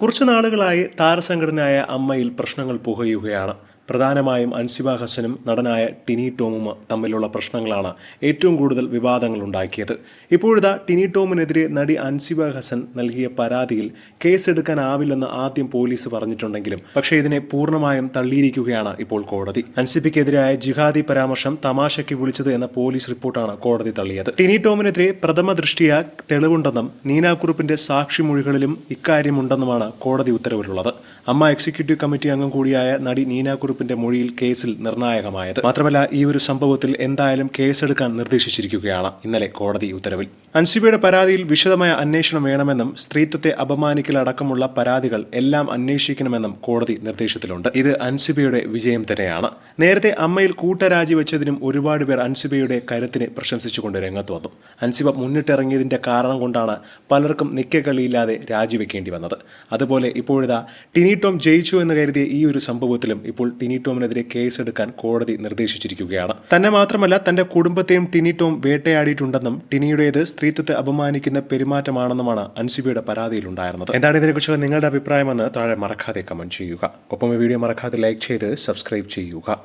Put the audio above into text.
കുറച്ചു നാളുകളായി താരസംഘടനയായ അമ്മയിൽ പ്രശ്നങ്ങൾ പുകയുകയാണ്. പ്രധാനമായും അൻസിബ ഹസനും നടനായ ടിനി ടോമും തമ്മിലുള്ള പ്രശ്നങ്ങളാണ് ഏറ്റവും കൂടുതൽ വിവാദങ്ങൾ ഉണ്ടാക്കിയത്. ഇപ്പോഴിതാ ടിനി ടോമിനെതിരെ നടി അൻസിബ ഹസൻ നൽകിയ പരാതിയിൽ കേസെടുക്കാനാവില്ലെന്ന് ആദ്യം പോലീസ് പറഞ്ഞിട്ടുണ്ടെങ്കിലും പക്ഷേ ഇതിനെ പൂർണ്ണമായും തള്ളിയിരിക്കുകയാണ് ഇപ്പോൾ കോടതി. അൻസിബയ്ക്കെതിരായ ജിഹാദി പരാമർശം തമാശയ്ക്ക് വിളിച്ചത് എന്ന പോലീസ് റിപ്പോർട്ടാണ് കോടതി തള്ളിയത്. ടിനി ടോമിനെതിരെ പ്രഥമ ദൃഷ്ടിയ തെളിവുണ്ടെന്നും നീനാക്കുറുപ്പിന്റെ സാക്ഷിമൊഴികളിലും ഇക്കാര്യമുണ്ടെന്നുമാണ് കോടതി ഉത്തരവിലുള്ളത്. അമ്മ എക്സിക്യൂട്ടീവ് കമ്മിറ്റി അംഗം കൂടിയായ നടി നീനാക്കുറുപ്പിന്റെ മൊഴിയിൽ കേസിൽ നിർണായകമായത്. മാത്രമല്ല ഈ ഒരു സംഭവത്തിൽ എന്തായാലും കേസെടുക്കാൻ നിർദ്ദേശിച്ചിരിക്കുകയാണ് ഇന്നലെ കോടതി ഉത്തരവിൽ. അൻസിബയുടെ പരാതിയിൽ വിശദമായ അന്വേഷണം വേണമെന്നും സ്ത്രീത്വത്തെ അപമാനിക്കലടക്കമുള്ള പരാതികൾ എല്ലാം അന്വേഷിക്കണമെന്നും കോടതി നിർദ്ദേശത്തിലുണ്ട്. ഇത് അൻസിബയുടെ വിജയം തന്നെയാണ്. നേരത്തെ അമ്മയിൽ കൂട്ടരാജി വെച്ചതിനും ഒരുപാട് പേർ അൻസിബയുടെ കരുത്തിനെ പ്രശംസിച്ചുകൊണ്ട് രംഗത്ത് വന്നു. അൻസിബ മുന്നിട്ടിറങ്ങിയതിന്റെ കാരണം കൊണ്ടാണ് പലർക്കും നിക്കക്കളിയില്ലാതെ രാജിവെക്കേണ്ടി വന്നത്. അതുപോലെ ഇപ്പോഴിതാ ടിനി ടോം ജയിച്ചു എന്ന് കരുതിയ ഈ ഒരു സംഭവത്തിലും ഇപ്പോൾ ടിനി ടോമിനെതിരെ കേസെടുക്കാൻ കോടതി നിർദ്ദേശിച്ചിരിക്കുകയാണ്. തന്നെ മാത്രമല്ല തന്റെ കുടുംബത്തെയും ടിനി ടോം വേട്ടയാടിയിട്ടുണ്ടെന്നും ടിനിയുടേത് സ്ത്രീത്വത്തെ അപമാനിക്കുന്ന പെരുമാറ്റമാണെന്നുമാണ് അൻസിബയുടെ പരാതിയിലുണ്ടായിരുന്നത്. എന്താണ് ഇതിനെക്കുറിച്ചുള്ള നിങ്ങളുടെ അഭിപ്രായമെന്ന് താഴെ മറക്കാതെ കമന്റ് ചെയ്യുക. ഒപ്പം ഈ വീഡിയോ മറക്കാതെ ലൈക്ക് ചെയ്ത് സബ്സ്ക്രൈബ് ചെയ്യുക.